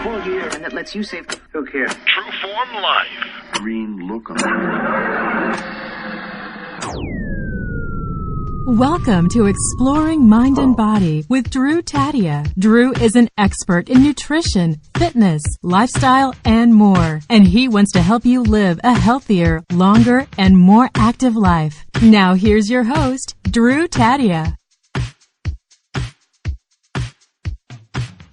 full gear, and that lets you save. Who cares? True Form Life. Green lookum. Welcome to Exploring Mind and Body with Drew Tadia. Drew is an expert in nutrition, fitness, lifestyle, and more. And he wants to help you live a healthier, longer, and more active life. Now here's your host, Drew Tadia.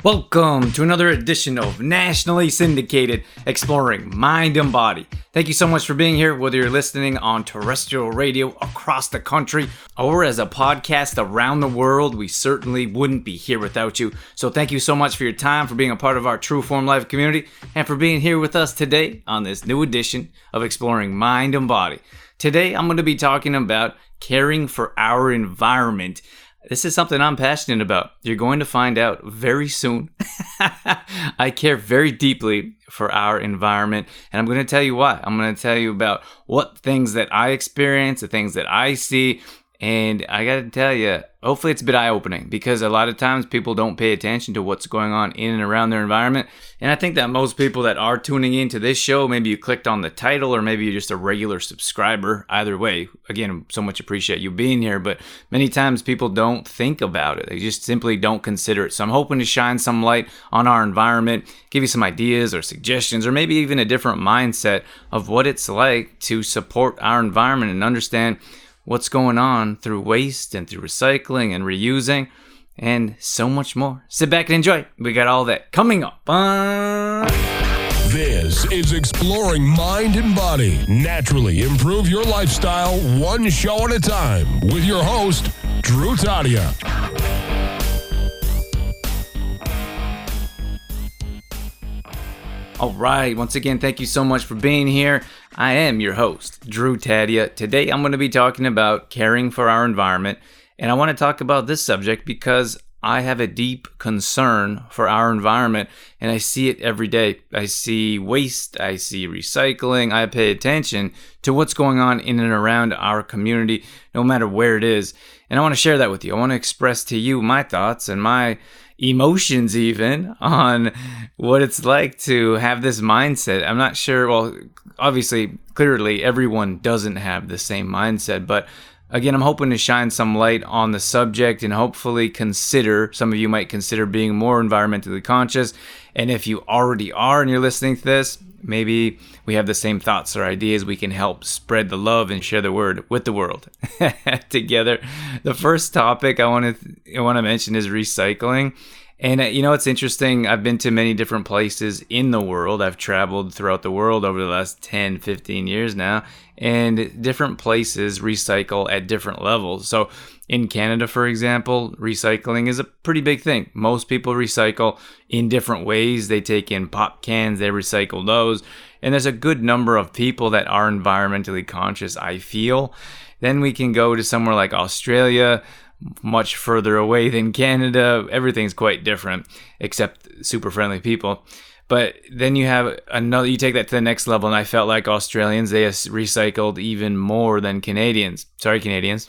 Welcome to another edition of nationally syndicated Exploring Mind and Body. Thank you so much for being here, whether you're listening on terrestrial radio across the country or as a podcast around the world. We certainly wouldn't be here without you. So thank you so much for your time, for being a part of our True Form Life community, and for being here with us today on this new edition of Exploring Mind and Body. Today, I'm going to be talking about caring for our environment. This is something I'm passionate about. You're going to find out very soon. I care very deeply for our environment, and I'm going to tell you why. I'm going to tell you about what things that I experience, the things that I see, and I got to tell you, hopefully it's a bit eye-opening, because a lot of times people don't pay attention to what's going on in and around their environment. And I think that most people that are tuning into this show, maybe you clicked on the title or maybe you're just a regular subscriber. Either way, again, so much appreciate you being here, but many times people don't think about it. They just simply don't consider it. So I'm hoping to shine some light on our environment, give you some ideas or suggestions, or maybe even a different mindset of what it's like to support our environment and understand what's going on through waste and through recycling and reusing and so much more. Sit back and enjoy. We got all that coming up. This is Exploring Mind and Body. Naturally improve your lifestyle one show at a time with your host, Drew Tadia. All right. Once again, thank you so much for being here. I am your host, Drew Tadia. Today, I'm going to be talking about caring for our environment. And I want to talk about this subject because I have a deep concern for our environment, and I see it every day. I see waste, I see recycling, I pay attention to what's going on in and around our community, no matter where it is. And I want to share that with you. I want to express to you my thoughts and my emotions even on what it's like to have this mindset. I'm not sure, well, obviously, clearly, everyone doesn't have the same mindset, but again, I'm hoping to shine some light on the subject and hopefully some of you might consider being more environmentally conscious. And if you already are and you're listening to this, maybe we have the same thoughts or ideas. We can help spread the love and share the word with the world together. The first topic I want to mention is recycling. And it's interesting. I've been to many different places in the world. I've traveled throughout the world over the last 10, 15 years now, and different places recycle at different levels. So in Canada, for example, recycling is a pretty big thing. Most people recycle in different ways. They take in pop cans, they recycle those. And there's a good number of people that are environmentally conscious, I feel. Then we can go to somewhere like Australia, much further away than Canada. Everything's quite different, except super friendly people. But then you take that to the next level, and I felt like Australians, they recycled even more than Canadians. Sorry, Canadians.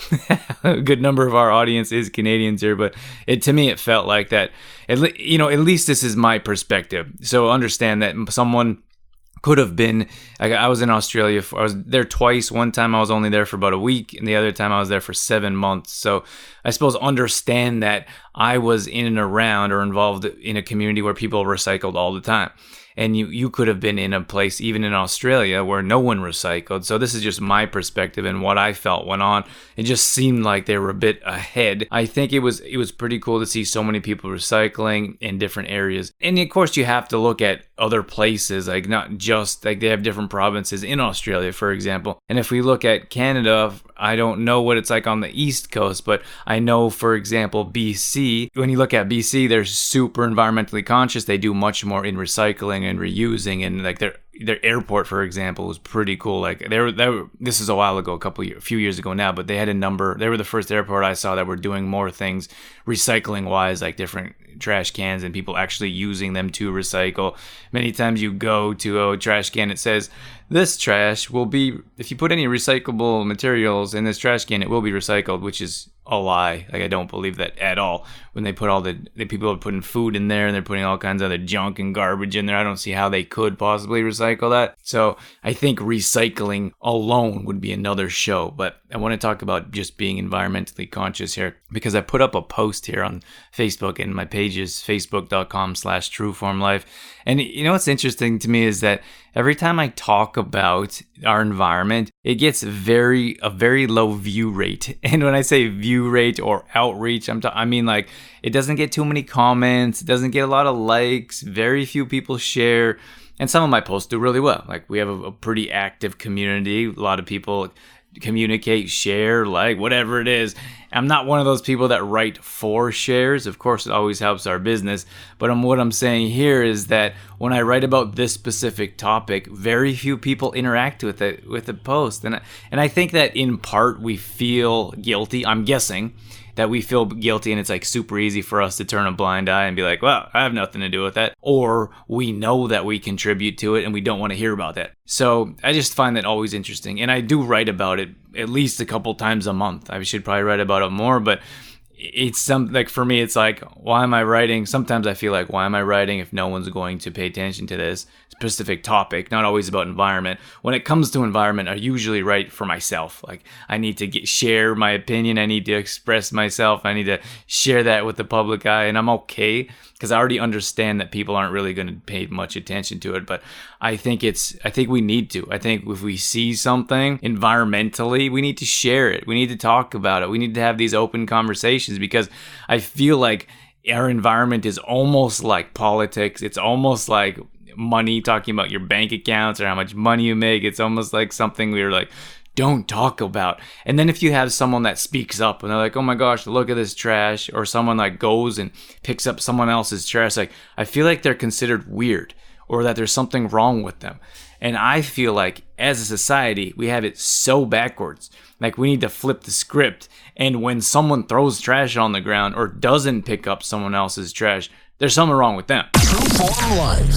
A good number of our audience is Canadians here, but to me, it felt like that. At least this is my perspective. So understand that someone could have been, I was in Australia, I was there twice. One time I was only there for about a week, and the other time I was there for 7 months. So I suppose understand that I was in and around or involved in a community where people recycled all the time. And you could have been in a place, even in Australia, where no one recycled. So this is just my perspective and what I felt went on. It just seemed like they were a bit ahead. I think it was pretty cool to see so many people recycling in different areas. And of course, you have to look at other places, like not just, like they have different provinces in Australia, for example. And if we look at Canada, I don't know what it's like on the East Coast, but I know, for example, BC, when you look at BC, they're super environmentally conscious. They do much more in recycling and reusing, and like their airport, for example, was pretty cool. Like this is a while ago, a few years ago now, but they had a number. They were the first airport I saw that were doing more things recycling wise, like different trash cans and people actually using them to recycle. Many times you go to a trash can, it says this trash will be, if you put any recyclable materials in this trash can, it will be recycled, which is a lie. Like, I don't believe that at all. When they put all the people are putting food in there and they're putting all kinds of other junk and garbage in there, I don't see how they could possibly recycle that. So I think recycling alone would be another show. But I want to talk about just being environmentally conscious here, because I put up a post here on Facebook, and my page is facebook.com/trueformlife. And you know what's interesting to me is that every time I talk about our environment, it gets a very low view rate. And when I say view rate or outreach, I mean like it doesn't get too many comments, it doesn't get a lot of likes, very few people share. And some of my posts do really well. Like, we have a pretty active community. A lot of people communicate, share, like, whatever it is. I'm not one of those people that write for shares. Of course, it always helps our business. But what I'm saying here is that when I write about this specific topic, very few people interact with the post. And I think that in part we feel guilty. I'm guessing that we feel guilty, and it's like super easy for us to turn a blind eye and be like, well, I have nothing to do with that. Or we know that we contribute to it and we don't want to hear about that. So I just find that always interesting. And I do write about it at least a couple times a month. I should probably write about it more, but it's something like, for me, it's like, why am I writing? Sometimes I feel like, why am I writing if no one's going to pay attention to this specific topic? Not always about environment. When it comes to environment, I usually write for myself. Like, I need to share my opinion. I need to express myself. I need to share that with the public eye, and I'm okay, because I already understand that people aren't really going to pay much attention to it. But I think we need to. I think if we see something environmentally, we need to share it. We need to talk about it. We need to have these open conversations, because I feel like our environment is almost like politics. It's almost like money, talking about your bank accounts or how much money you make. It's almost like something we're like, don't talk about. And then if you have someone that speaks up and they're like, oh my gosh, look at this trash, or someone like goes and picks up someone else's trash, like, I feel like they're considered weird, or that there's something wrong with them. And I feel like as a society, we have it so backwards. Like, we need to flip the script. And when someone throws trash on the ground or doesn't pick up someone else's trash, there's something wrong with them. Trueform Life.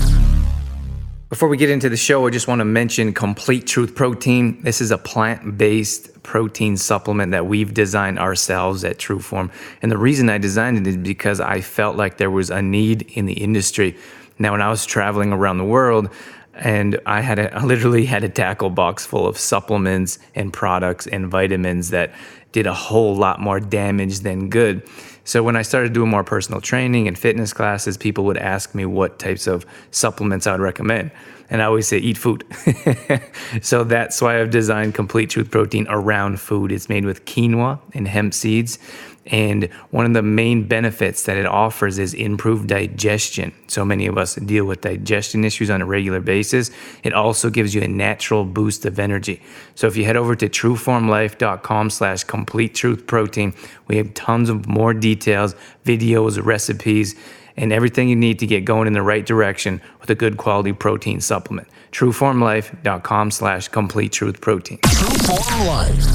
Before we get into the show, I just want to mention Complete Truth Protein. This is a plant-based protein supplement that we've designed ourselves at Trueform. And the reason I designed it is because I felt like there was a need in the industry. Now, when I was traveling around the world, and I literally had a tackle box full of supplements and products and vitamins that did a whole lot more damage than good. So when I started doing more personal training and fitness classes, people would ask me what types of supplements I would recommend. And I always say, eat food. So that's why I've designed Complete Truth Protein around food. It's made with quinoa and hemp seeds. And one of the main benefits that it offers is improved digestion. So many of us deal with digestion issues on a regular basis. It also gives you a natural boost of energy. So if you head over to trueformlife.com/complete truth protein, we have tons of more details, videos, recipes, and everything you need to get going in the right direction with a good quality protein supplement. trueformlife.com/complete truth protein. Trueform Life.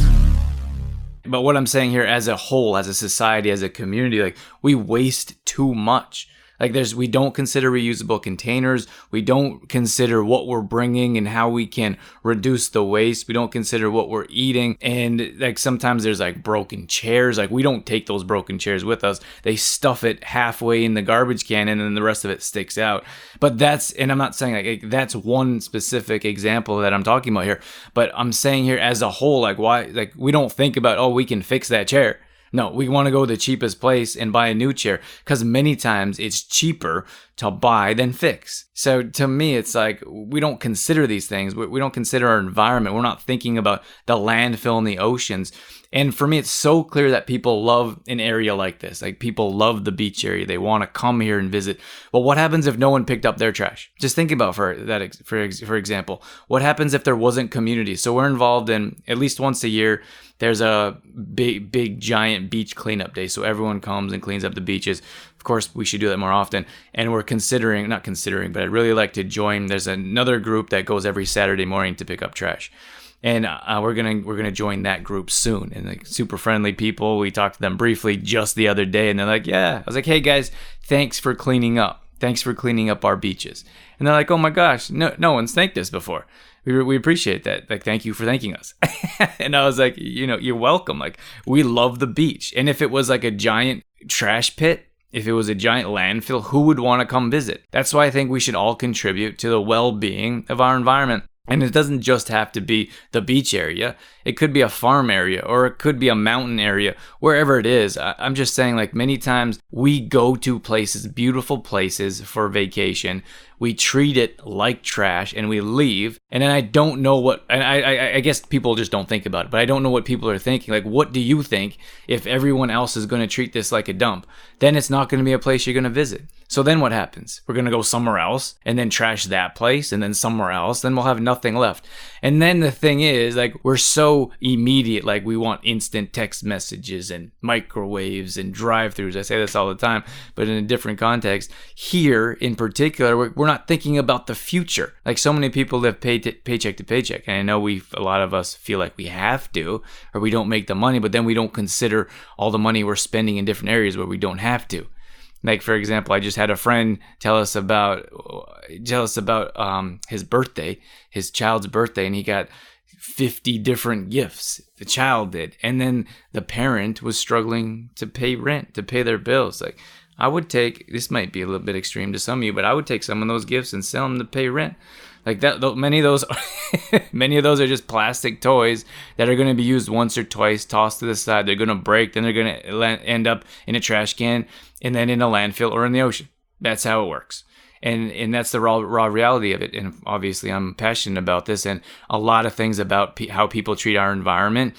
But what I'm saying here, as a whole, as a society, as a community, like, we waste too much. Like, we don't consider reusable containers. We don't consider what we're bringing and how we can reduce the waste. We don't consider what we're eating. And like, sometimes there's like broken chairs. Like, we don't take those broken chairs with us. They stuff it halfway in the garbage can, and then the rest of it sticks out. But and I'm not saying like that's one specific example that I'm talking about here, but I'm saying here as a whole, like, why, like, we don't think about, oh, we can fix that chair. No, we want to go to the cheapest place and buy a new chair, because many times it's cheaper to buy than fix. So to me, it's like, we don't consider these things. We don't consider our environment. We're not thinking about the landfill and the oceans. And for me, it's so clear that people love an area like this. Like, people love the beach area. They want to come here and visit. Well, what happens if no one picked up their trash? Just think about for example, what happens if there wasn't community? So we're involved in, at least once a year, there's a big giant beach cleanup day. So everyone comes and cleans up the beaches. Of course, we should do that more often. And we're not considering, but I'd really like to join. There's another group that goes every Saturday morning to pick up trash. And we're gonna join that group soon. And like, super friendly people. We talked to them briefly just the other day, and they're like, yeah. I was like, hey guys, thanks for cleaning up. Thanks for cleaning up our beaches. And they're like, oh my gosh, no one's thanked us before. We appreciate that. Like, thank you for thanking us. And I was like, you're welcome. Like, we love the beach. And if it was like a giant trash pit, if it was a giant landfill, who would want to come visit? That's why I think we should all contribute to the well-being of our environment. And it doesn't just have to be the beach area. It could be a farm area, or it could be a mountain area, wherever it is. I'm just saying, like, many times we go to places, beautiful places for vacation. We treat it like trash and we leave. And then I don't know what, and I guess people just don't think about it, but I don't know what people are thinking. Like, what do you think if everyone else is going to treat this like a dump? Then it's not going to be a place you're going to visit. So then what happens? We're going to go somewhere else and then trash that place and then somewhere else. Then we'll have nothing left. And then the thing is, like, we're so immediate. Like, we want instant text messages and microwaves and drive-thrus. I say this all the time, but in a different context. Here, in particular, we're not thinking about the future. Like, so many people live paycheck to paycheck. And I know a lot of us feel like we have to, or we don't make the money, but then we don't consider all the money we're spending in different areas where we don't have to. Like, for example, I just had a friend tell us about his birthday, his child's birthday, and he got 50 different gifts. The child did. And then the parent was struggling to pay rent, to pay their bills. Like, I would take, this might be a little bit extreme to some of you, but I would take some of those gifts and sell them to pay rent. Like that, many of those are just plastic toys that are going to be used once or twice, tossed to the side. They're going to break, then they're going to end up in a trash can, and then in a landfill or in the ocean. That's how it works. And that's the raw reality of it. And obviously, I'm passionate about this, and a lot of things about how people treat our environment,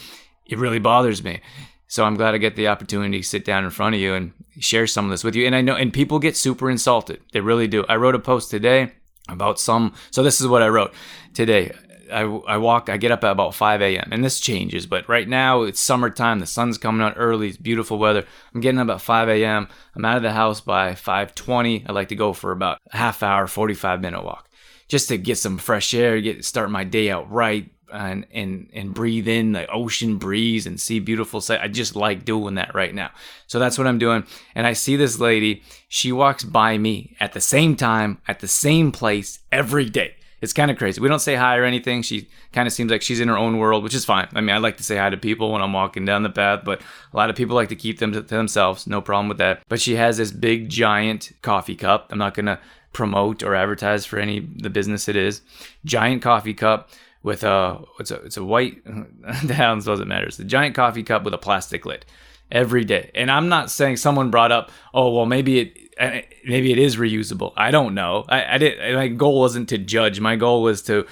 it really bothers me. So I'm glad I get the opportunity to sit down in front of you and share some of this with you. And I know, and people get super insulted. They really do. I wrote a post today about so this is what I wrote today. I get up at about 5 a.m. and this changes, but right now it's summertime. The sun's coming out early. It's beautiful weather. I'm getting up at 5 a.m. I'm out of the house by 5:20. I like to go for about a half hour, 45-minute walk just to get some fresh air, start my day out right. And breathe in the ocean breeze and see beautiful sight. I just like doing that right now. So that's what I'm doing. And I see this lady, she walks by me at the same time, at the same place every day. It's kind of crazy. We don't say hi or anything. She kind of seems like she's in her own world, which is fine. I mean, I like to say hi to people when I'm walking down the path, but a lot of people like to keep them to themselves. No problem with that. But she has this big, giant coffee cup. I'm not going to promote or advertise for the business it is. Giant coffee cup with it's a white, the hounds doesn't matter. It's a giant coffee cup with a plastic lid every day. And I'm not saying someone brought up, oh, well, maybe it is reusable. I don't know. My goal wasn't to judge. My goal was to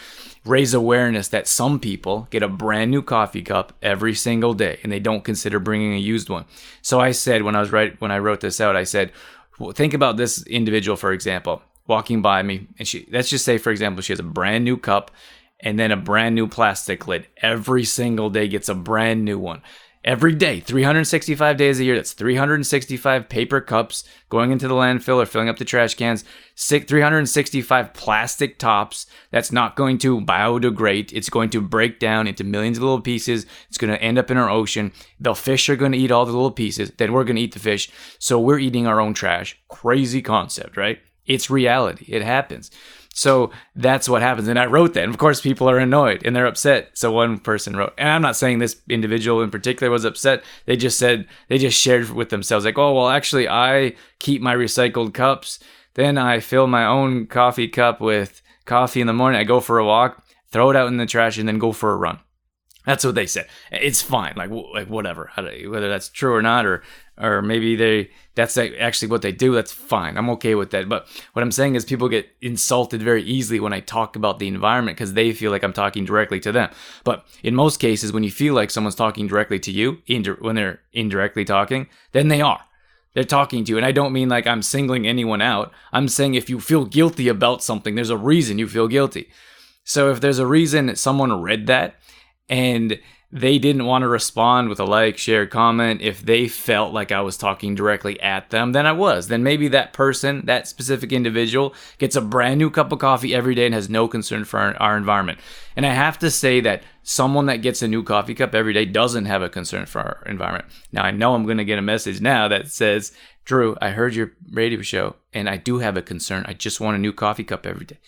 raise awareness that some people get a brand new coffee cup every single day and they don't consider bringing a used one. So I said, when I wrote this out, I said, well, think about this individual, for example, walking by me, and let's just say, for example, she has a brand new cup and then a brand new plastic lid. Every single day gets a brand new one. Every day, 365 days a year, that's 365 paper cups going into the landfill or filling up the trash cans, 365 plastic tops that's not going to biodegrade. It's going to break down into millions of little pieces. It's going to end up in our ocean. The fish are going to eat all the little pieces. Then we're going to eat the fish. So we're eating our own trash. Crazy concept, right? It's reality. It happens. So that's what happens. And I wrote that. And of course, people are annoyed and they're upset. So one person wrote, and I'm not saying this individual in particular was upset. They just shared with themselves like, oh, well, actually, I keep my recycled cups. Then I fill my own coffee cup with coffee in the morning. I go for a walk, throw it out in the trash, and then go for a run. That's what they said. It's fine. Like whatever, whether that's true or not, or maybe that's actually what they do. That's fine. I'm okay with that. But what I'm saying is people get insulted very easily when I talk about the environment because they feel like I'm talking directly to them. But in most cases, when you feel like someone's talking directly to you, when they're indirectly talking, then they are. They're talking to you. And I don't mean like I'm singling anyone out. I'm saying if you feel guilty about something, there's a reason you feel guilty. So if there's a reason that someone read that, and they didn't want to respond with a like, share, comment, if they felt like I was talking directly at them, then I was. Then maybe that person, that specific individual, gets a brand new cup of coffee every day and has no concern for our environment. And I have to say that someone that gets a new coffee cup every day doesn't have a concern for our environment. Now, I know I'm going to get a message now that says, Drew, I heard your radio show and I do have a concern. I just want a new coffee cup every day.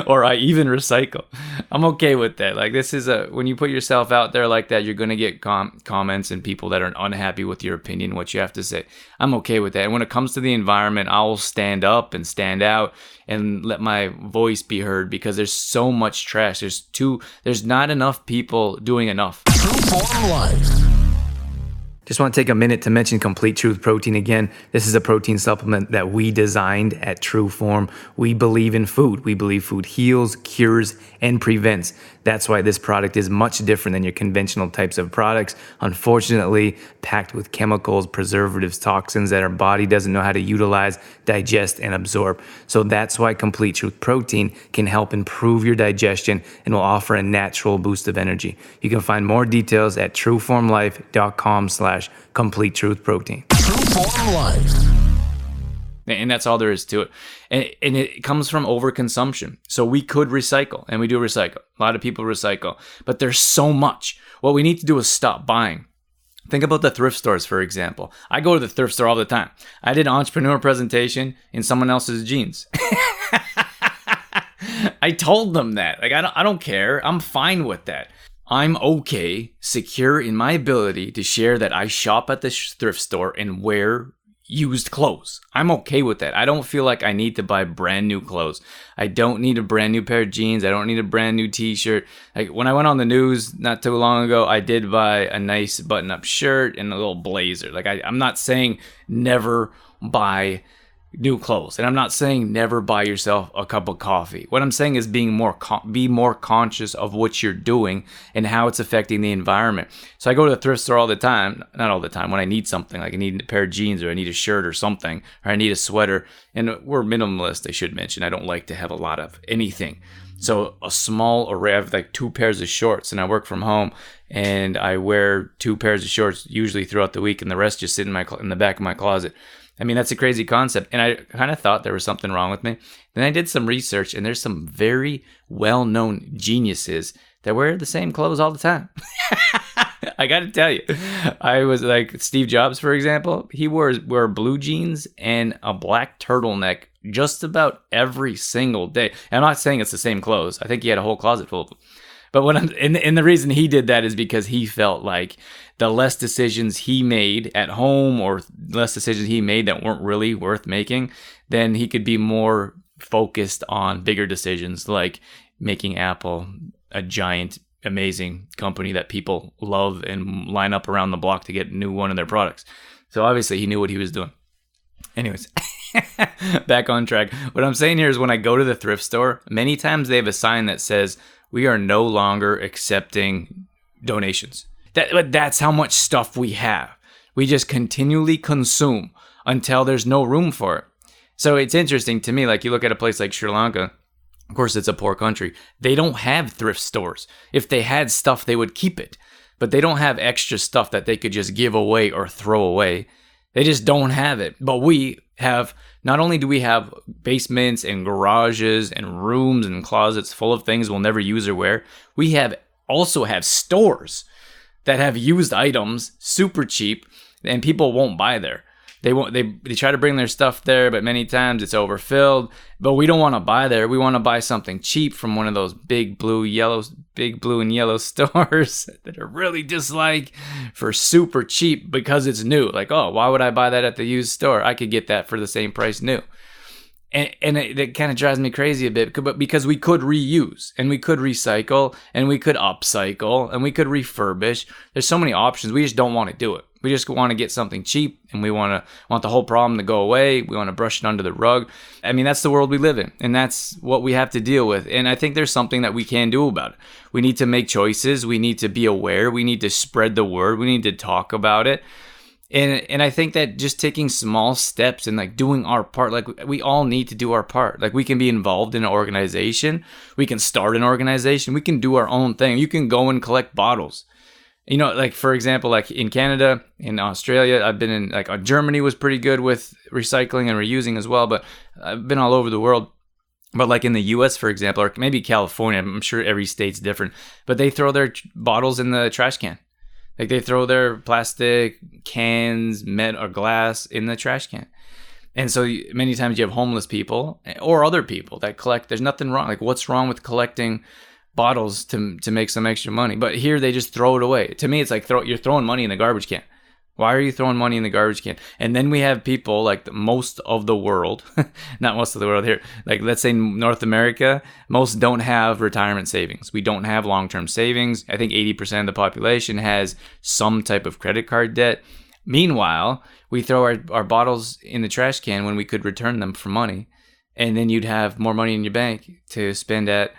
Or I even recycle. I'm okay with that. Like, this is when you put yourself out there like that, you're going to get comments and people that are unhappy with your opinion, what you have to say. I'm okay with that. And when it comes to the environment, I'll stand up and stand out and let my voice be heard, because there's so much trash. There's not enough people doing enough. True Form Life. Just want to take a minute to mention Complete Truth Protein again. This is a protein supplement that we designed at True Form. We believe in food. We believe food heals, cures, and prevents. That's why this product is much different than your conventional types of products. Unfortunately, packed with chemicals, preservatives, toxins that our body doesn't know how to utilize, digest, and absorb. So that's why Complete Truth Protein can help improve your digestion and will offer a natural boost of energy. You can find more details at trueformlife.com/Complete Truth Protein. True Form Life. And that's all there is to it. And it comes from overconsumption. So we could recycle, and we do recycle. A lot of people recycle, but there's so much. What we need to do is stop buying. Think about the thrift stores, for example. I go to the thrift store all the time. I did an entrepreneur presentation in someone else's jeans. I told them that. Like, I don't care. I'm fine with that. I'm okay, secure in my ability to share that I shop at the thrift store and wear used clothes. I'm okay with that. I don't feel like I need to buy brand new clothes. I don't need a brand new pair of jeans. I don't need a brand new t-shirt. Like, when I went on the news not too long ago, I did buy a nice button-up shirt and a little blazer. Like, I'm not saying never buy new clothes, and I'm not saying never buy yourself a cup of coffee. What I'm saying is be more conscious of what you're doing and how it's affecting the environment. So I go to the thrift store all the time, not all the time, when I need something, like I need a pair of jeans or I need a shirt or something, or I need a sweater. And we're minimalist, I should mention. I don't like to have a lot of anything. So a small array, I have like 2 pairs of shorts, and I work from home, and I wear 2 pairs of shorts usually throughout the week, and the rest just sit in the back of my closet. I mean, that's a crazy concept, and I kind of thought there was something wrong with me. Then I did some research, and there's some very well-known geniuses that wear the same clothes all the time. I got to tell you, I was like Steve Jobs, for example. He wore blue jeans and a black turtleneck just about every single day. And I'm not saying it's the same clothes. I think he had a whole closet full of them. But and the reason he did that is because he felt like the less decisions he made at home, or less decisions he made that weren't really worth making, then he could be more focused on bigger decisions, like making Apple a giant, amazing company that people love and line up around the block to get a new one of their products. So obviously he knew what he was doing. Anyways, back on track. What I'm saying here is, when I go to the thrift store, many times they have a sign that says, "We are no longer accepting donations." That's how much stuff we have. We just continually consume until there's no room for it. So it's interesting to me, like, you look at a place like Sri Lanka. Of course, it's a poor country. They don't have thrift stores. If they had stuff, they would keep it. But they don't have extra stuff that they could just give away or throw away. They just don't have it. But we have, not only do we have basements and garages and rooms and closets full of things we'll never use or wear, we also have stores that have used items super cheap, and people won't buy there. They try to bring their stuff there, but many times it's overfilled. But we don't want to buy there. We want to buy something cheap from one of those big blue and yellow stores that are really just like for super cheap because it's new. Like, oh, why would I buy that at the used store? I could get that for the same price new. And it kind of drives me crazy a bit, because we could reuse, and we could recycle, and we could upcycle, and we could refurbish. There's so many options. We just don't want to do it. We just want to get something cheap, and we want the whole problem to go away. We want to brush it under the rug. I mean, that's the world we live in, and that's what we have to deal with. And I think there's something that we can do about it. We need to make choices. We need to be aware. We need to spread the word. We need to talk about it. And I think that just taking small steps and like doing our part, like we all need to do our part. Like, we can be involved in an organization. We can start an organization. We can do our own thing. You can go and collect bottles. You know, like, for example, like in Canada, in Australia, I've been in, like, Germany was pretty good with recycling and reusing as well, but I've been all over the world. But like in the US, for example, or maybe California, I'm sure every state's different, but they throw their bottles in the trash can. Like they throw their plastic cans, metal or glass in the trash can. And so many times you have homeless people or other people that collect. There's nothing wrong. Like what's wrong with collecting bottles to make some extra money? But here they just throw it away. To me, it's like you're throwing money in the garbage can. Why are you throwing money in the garbage can? And then we have people like most of the world, not most of the world here, like let's say North America, most don't have retirement savings. We don't have long-term savings. I think 80% of the population has some type of credit card debt. Meanwhile, we throw our bottles in the trash can when we could return them for money. And then you'd have more money in your bank to spend on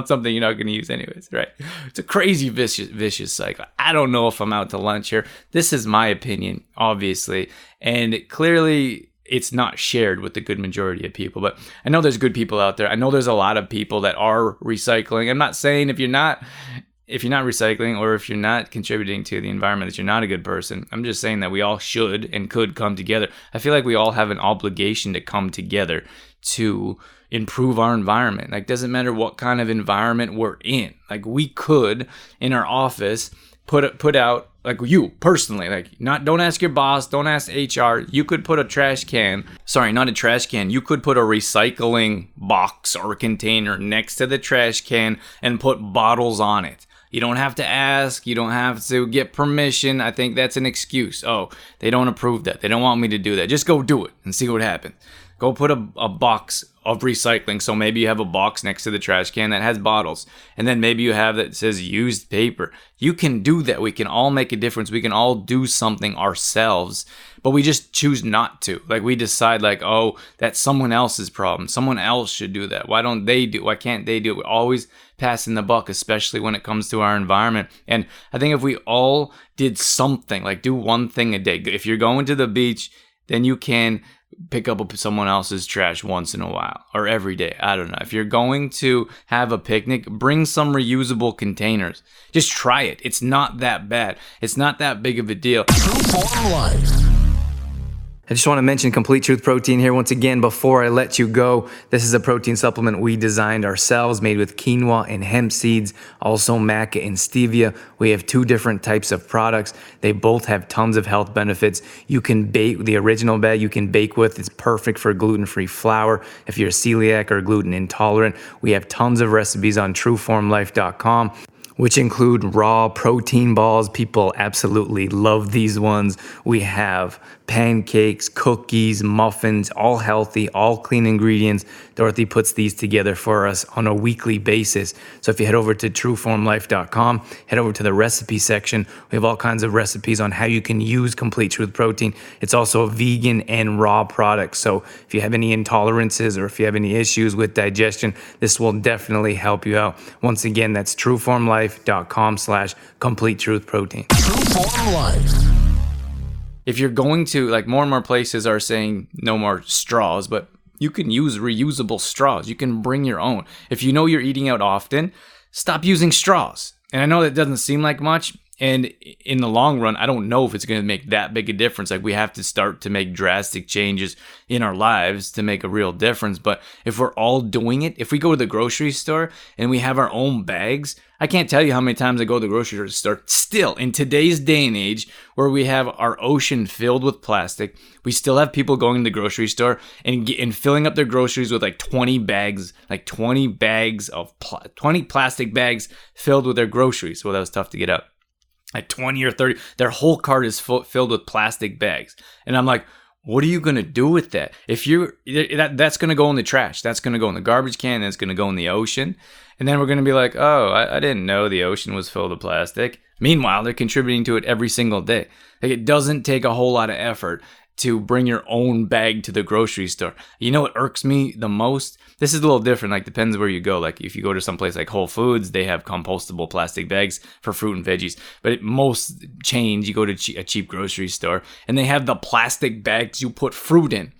something you're not going to use anyways, right? It's a crazy vicious cycle. I don't know if I'm out to lunch here. This is my opinion, obviously, and clearly it's not shared with the good majority of people. But I know there's good people out there. I know there's a lot of people that are recycling. I'm not saying if you're not recycling or if you're not contributing to the environment that you're not a good person. I'm just saying that we all should and could come together. I feel like we all have an obligation to come together to improve our environment. Like, doesn't matter what kind of environment we're in. Like, we could in our office put out, like, you personally, like, don't ask your boss, don't ask HR. You could put a trash can, sorry, not a trash can. You could put a recycling box or container next to the trash can and put bottles on it. You don't have to ask. You don't have to get permission. I think that's an excuse. Oh, they don't approve that. They don't want me to do that. Just go do it and see what happens. Go put a box of recycling. So maybe you have a box next to the trash can that has bottles. And then maybe you have that says used paper. You can do that. We can all make a difference. We can all do something ourselves. But we just choose not to. Like we decide like, oh, that's someone else's problem. Someone else should do that. Why don't they do it? Why can't they do it? We're always passing the buck, especially when it comes to our environment. And I think if we all did something, like do one thing a day. If you're going to the beach, then you can pick up someone else's trash once in a while or every day. I don't know. If you're going to have a picnic, bring some reusable containers. Just try it. It's not that bad. It's not that big of a deal. True Form Life. I just want to mention Complete Truth Protein here once again before I let you go. This is a protein supplement we designed ourselves, made with quinoa and hemp seeds, also maca and stevia. We have 2 different types of products. They both have tons of health benefits. You can bake the original bag you can bake with. It's perfect for gluten-free flour. If you're celiac or gluten intolerant, we have tons of recipes on trueformlife.com. which include raw protein balls. People absolutely love these ones. We have pancakes, cookies, muffins, all healthy, all clean ingredients. Dorothy puts these together for us on a weekly basis. So if you head over to trueformlife.com, head over to the recipe section. We have all kinds of recipes on how you can use Complete Truth Protein. It's also a vegan and raw product. So if you have any intolerances or if you have any issues with digestion, this will definitely help you out. Once again, that's trueformlife.com/complete truth protein. True Form Life. If you're going to, like, more and more places are saying no more straws, but you can use reusable straws. You can bring your own. If you know you're eating out often, stop using straws. And I know that doesn't seem like much. And in the long run, I don't know if it's going to make that big a difference. Like, we have to start to make drastic changes in our lives to make a real difference. But if we're all doing it, if we go to the grocery store and we have our own bags, I can't tell you how many times I go to the grocery store still in today's day and age where we have our ocean filled with plastic. We still have people going to the grocery store and filling up their groceries with like 20 bags, like 20 plastic bags filled with their groceries. Well, that was tough to get out. Like 20 or 30, their whole cart is filled with plastic bags. And I'm like, what are you going to do with that? If that's going to go in the trash. That's going to go in the garbage can. That's going to go in the ocean. And then we're going to be like, oh, I didn't know the ocean was filled with plastic. Meanwhile, they're contributing to it every single day. Like, it doesn't take a whole lot of effort to bring your own bag to the grocery store. You know what irks me the most? This is a little different. Like, depends where you go. Like, if you go to some place like Whole Foods, they have compostable plastic bags for fruit and veggies. But at most chains, you go to a cheap grocery store, and they have the plastic bags you put fruit in.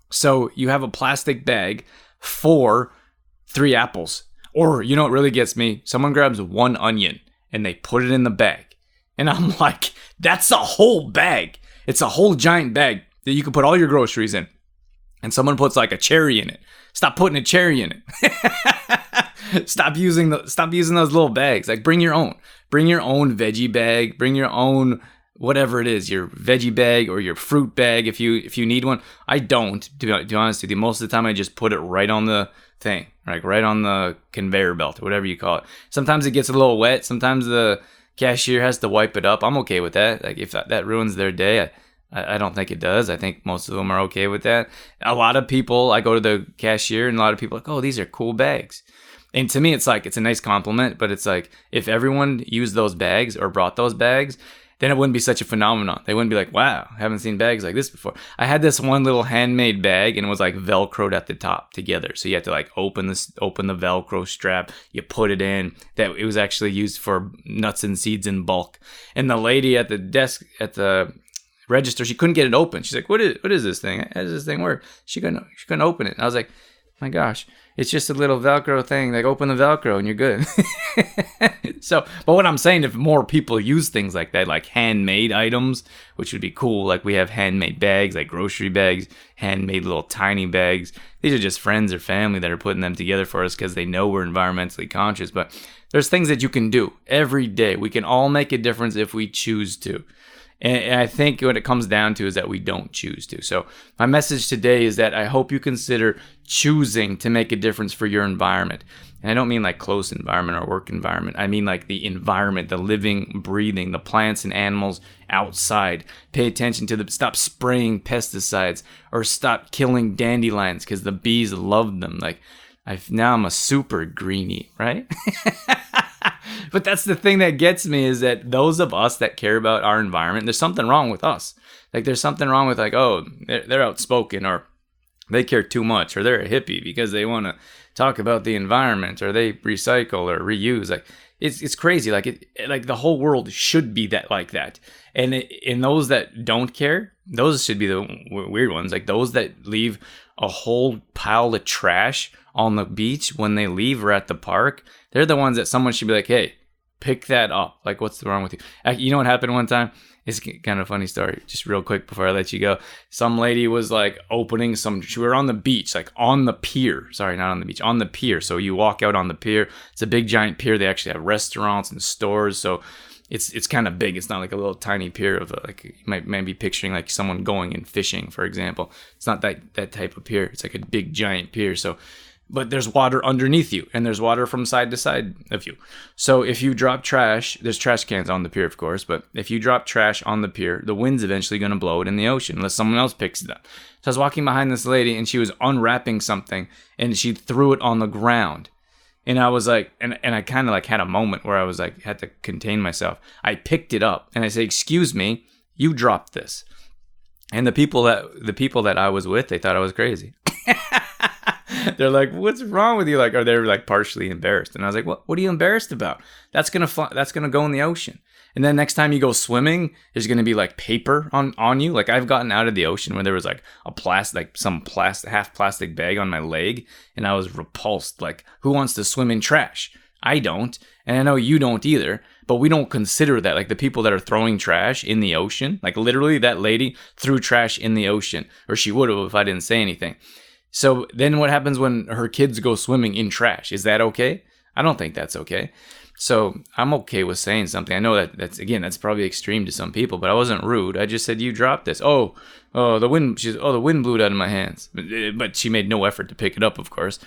So you have a plastic bag for 3 apples. Or, you know what really gets me? Someone grabs 1 onion, and they put it in the bag. And I'm like, that's a whole bag. It's a whole giant bag that you can put all your groceries in. And someone puts like a cherry in it. Stop putting a cherry in it. Stop using those little bags. Like bring your own veggie bag, bring your own whatever it is, your veggie bag or your fruit bag if you need one. I don't, to be honest with you. Most of the time I just put it right on the thing, like right on the conveyor belt or whatever you call it. Sometimes it gets a little wet. Sometimes the cashier has to wipe it up. I'm okay with that. Like if that ruins their day, I don't think it does. I think most of them are okay with that. A lot of people, I go to the cashier and a lot of people are like, oh, these are cool bags. And to me, it's like, it's a nice compliment, but it's like, if everyone used those bags or brought those bags, then it wouldn't be such a phenomenon. They wouldn't be like, wow, I haven't seen bags like this before. I had this one little handmade bag and it was like Velcroed at the top together. So you had to like open the Velcro strap, you put it in. That it was actually used for nuts and seeds in bulk. And the lady at the desk, at the register, she couldn't get it open. She's like, what is this thing? How does this thing work? She couldn't open it. And I was like, my gosh, it's just a little Velcro thing. Like open the Velcro and you're good. So, but what I'm saying, if more people use things like that, like handmade items, which would be cool. Like we have handmade bags, like grocery bags, handmade little tiny bags. These are just friends or family that are putting them together for us because they know we're environmentally conscious. But there's things that you can do every day. We can all make a difference if we choose to. And I think what it comes down to is that we don't choose to. So my message today is that I hope you consider choosing to make a difference for your environment. And I don't mean like close environment or work environment. I mean like the environment, the living, breathing, the plants and animals outside. Pay attention to stop spraying pesticides or stop killing dandelions because the bees love them. Like now I'm a super greenie, right? But that's the thing that gets me is that those of us that care about our environment, there's something wrong with us. Like there's something wrong with like, oh, they're outspoken or they care too much or they're a hippie because they want to talk about the environment or they recycle or reuse. Like it's crazy. Like like the whole world should be like that. And in those that don't care, those should be the weird ones. Like those that leave a whole pile of trash on the beach when they leave or at the park. They're the ones that someone should be like, hey, pick that up. Like, what's wrong with you? You know what happened one time? It's kind of a funny story. Just real quick before I let you go. Some lady was like opening we were on the beach, like on the pier. Sorry, not on the beach, on the pier. So you walk out on the pier. It's a big giant pier. They actually have restaurants and stores. So it's kind of big. It's not like a little tiny pier of like, you might be picturing like someone going and fishing, for example. It's not that type of pier. It's like a big giant pier. So but there's water underneath you, and there's water from side to side of you. So if you drop trash, there's trash cans on the pier, of course, but if you drop trash on the pier, the wind's eventually going to blow it in the ocean, unless someone else picks it up. So I was walking behind this lady, and she was unwrapping something, and she threw it on the ground. And I was like, and I kind of like had a moment where I was like, had to contain myself. I picked it up, and I said, excuse me, you dropped this. And the people that I was with, they thought I was crazy. They're like, what's wrong with you? Like, or they're like partially embarrassed. And I was like, what are you embarrassed about? That's going to go in the ocean. And then next time you go swimming, there's going to be like paper on you. Like I've gotten out of the ocean where there was like some half plastic bag on my leg. And I was repulsed. Like, who wants to swim in trash? I don't. And I know you don't either. But we don't consider that. Like the people that are throwing trash in the ocean, like literally that lady threw trash in the ocean, or she would have if I didn't say anything. So then what happens when her kids go swimming in trash? Is that okay? I don't think that's okay. So I'm okay with saying something. I know that's probably extreme to some people, but I wasn't rude. I just said, you dropped this. Oh, the wind blew it out of my hands. But she made no effort to pick it up, of course.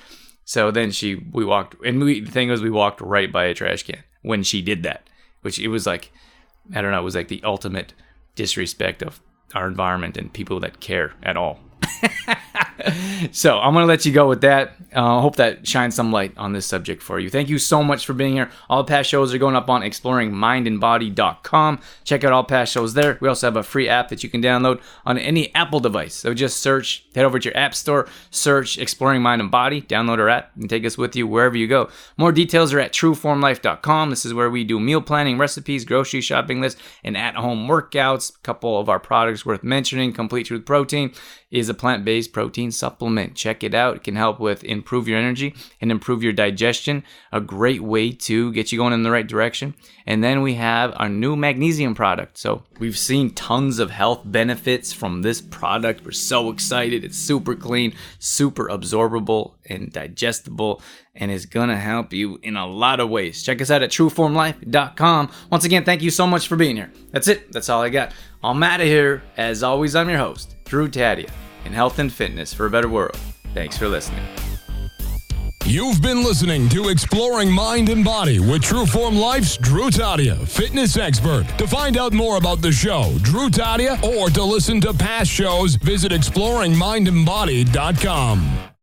So then we walked, and the thing was, we walked right by a trash can when she did that, which it was like, I don't know, it was like the ultimate disrespect of our environment and people that care at all. So I'm going to let you go with that. I hope that shines some light on this subject for you. Thank you so much for being here. All past shows are going up on exploringmindandbody.com. Check out all past shows there. We also have a free app that you can download on any Apple device. So just head over to your app store, search Exploring Mind and Body, download our app, and take us with you wherever you go. More details are at trueformlife.com. This is where we do meal planning, recipes, grocery shopping lists, and at-home workouts. A couple of our products worth mentioning. Complete Truth Protein is a plant-based protein protein supplement. Check it out. It can help with improve your energy and improve your digestion. A great way to get you going in the right direction. And then we have our new magnesium product. So we've seen tons of health benefits from this product. We're so excited. It's super clean, super absorbable and digestible, and is going to help you in a lot of ways. Check us out at trueformlife.com. Once again, thank you so much for being here. That's it. That's all I got. I'm out of here. As always, I'm your host, Drew Tadia, in health and fitness for a better world. Thanks for listening. You've been listening to Exploring Mind and Body with Trueform Life's Drew Tadia, fitness expert. To find out more about the show, Drew Tadia, or to listen to past shows, visit exploringmindandbody.com.